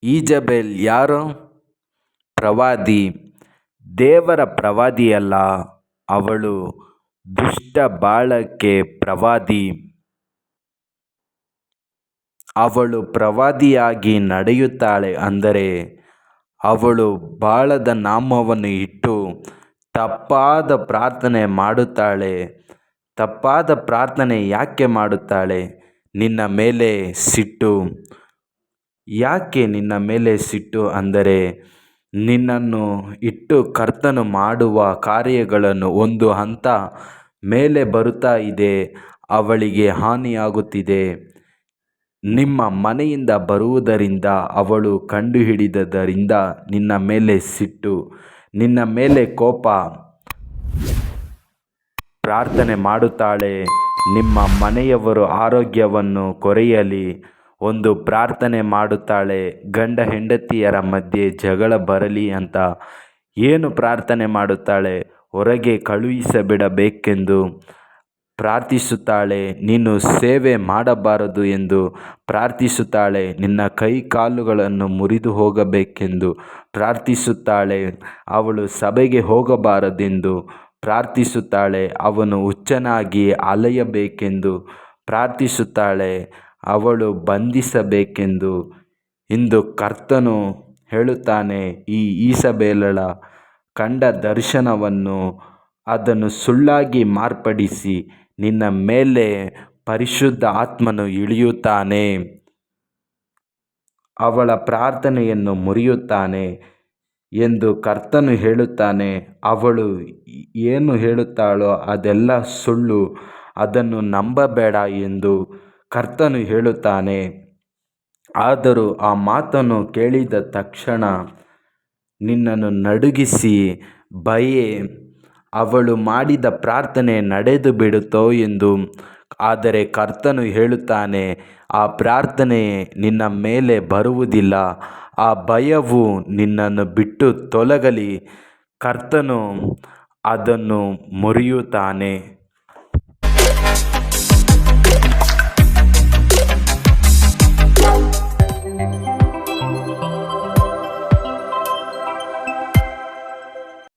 ಈಜಬೆಲ್ ಯಾರು? ಪ್ರವಾದಿ. ದೇವರ ಪ್ರವಾದಿಯಲ್ಲ, ಅವಳು ದುಷ್ಟ ಬಾಳಕೆ ಪ್ರವಾದಿ. ಅವಳು ಪ್ರವಾದಿಯಾಗಿ ನಡೆಯುತ್ತಾಳೆ, ಅಂದರೆ ಅವಳು ಬಾಳದ ನಾಮವನ್ನು ಇಟ್ಟು ತಪ್ಪಾದ ಪ್ರಾರ್ಥನೆ ಮಾಡುತ್ತಾಳೆ. ತಪ್ಪಾದ ಪ್ರಾರ್ಥನೆ ಯಾಕೆ ಮಾಡುತ್ತಾಳೆ? ನಿನ್ನ ಮೇಲೆ ಸಿಟ್ಟು. ಯಾಕೆ ನಿನ್ನ ಮೇಲೆ ಸಿಟ್ಟು ಅಂದರೆ, ನಿನ್ನನ್ನು ಇಟ್ಟು ಕರ್ತನು ಮಾಡುವ ಕಾರ್ಯಗಳನ್ನು ಒಂದು ಹಂತ ಮೇಲೆ ಬರುತ್ತಾ ಇದೆ, ಅವಳಿಗೆ ಹಾನಿಯಾಗುತ್ತಿದೆ. ನಿಮ್ಮ ಮನೆಯಿಂದ ಬರುವುದರಿಂದ ಅವಳು ಕಂಡುಹಿಡಿದದರಿಂದ ನಿನ್ನ ಮೇಲೆ ಸಿಟ್ಟು, ನಿನ್ನ ಮೇಲೆ ಕೋಪ. ಪ್ರಾರ್ಥನೆ ಮಾಡುತ್ತಾಳೆ, ನಿಮ್ಮ ಮನೆಯವರು ಆರೋಗ್ಯವನ್ನು ಕೊರೆಯಲಿ. ಒಂದು ಪ್ರಾರ್ಥನೆ ಮಾಡುತ್ತಾಳೆ, ಗಂಡ ಹೆಂಡತಿಯರ ಮಧ್ಯೆ ಜಗಳ ಬರಲಿ ಅಂತ. ಏನು ಪ್ರಾರ್ಥನೆ ಮಾಡುತ್ತಾಳೆ? ಹೊರಗೆ ಕಳುಹಿಸಿಬಿಡಬೇಕೆಂದು ಪ್ರಾರ್ಥಿಸುತ್ತಾಳೆ. ನೀನು ಸೇವೆ ಮಾಡಬಾರದು ಎಂದು ಪ್ರಾರ್ಥಿಸುತ್ತಾಳೆ. ನಿನ್ನ ಕೈ ಕಾಲುಗಳನ್ನು ಮುರಿದು ಹೋಗಬೇಕೆಂದು ಪ್ರಾರ್ಥಿಸುತ್ತಾಳೆ. ಅವಳು ಸಭೆಗೆ ಹೋಗಬಾರದೆಂದು ಪ್ರಾರ್ಥಿಸುತ್ತಾಳೆ. ಅವನು ಹುಚ್ಚನಾಗಿ ಅಲೆಯಬೇಕೆಂದು ಪ್ರಾರ್ಥಿಸುತ್ತಾಳೆ. ಅವಳು ಬಂಧಿಸಬೇಕೆಂದು. ಇಂದು ಕರ್ತನು ಹೇಳುತ್ತಾನೆ, ಈ ಈಸಬೆಲಳ ಕಂಡ ದರ್ಶನವನ್ನು ಅದನ್ನು ಸುಳ್ಳಾಗಿ ಮಾರ್ಪಡಿಸಿ ನಿನ್ನ ಮೇಲೆ ಪರಿಶುದ್ಧ ಆತ್ಮನು ಇಳಿಯುತ್ತಾನೆ. ಅವಳ ಪ್ರಾರ್ಥನೆಯನ್ನು ಮುರಿಯುತ್ತಾನೆ ಎಂದು ಕರ್ತನು ಹೇಳುತ್ತಾನೆ. ಅವಳು ಏನು ಹೇಳುತ್ತಾಳೋ ಅದೆಲ್ಲ ಸುಳ್ಳು, ಅದನ್ನು ನಂಬಬೇಡ ಎಂದು ಕರ್ತನು ಹೇಳುತ್ತಾನೆ. ಆದರೂ ಆ ಮಾತನ್ನು ಕೇಳಿದ ತಕ್ಷಣ ನಿನ್ನನ್ನು ನಡುಗಿಸಿ ಭಯೆ, ಅವಳು ಮಾಡಿದ ಪ್ರಾರ್ಥನೆ ನಡೆದು ಬಿಡುತ್ತೋ ಎಂದು. ಆದರೆ ಕರ್ತನು ಹೇಳುತ್ತಾನೆ, ಆ ಪ್ರಾರ್ಥನೆ ನಿನ್ನ ಮೇಲೆ ಬರುವುದಿಲ್ಲ. ಆ ಭಯವು ನಿನ್ನನ್ನು ಬಿಟ್ಟು ತೊಲಗಲಿ. ಕರ್ತನು ಅದನ್ನು ಮುರಿಯುತ್ತಾನೆ.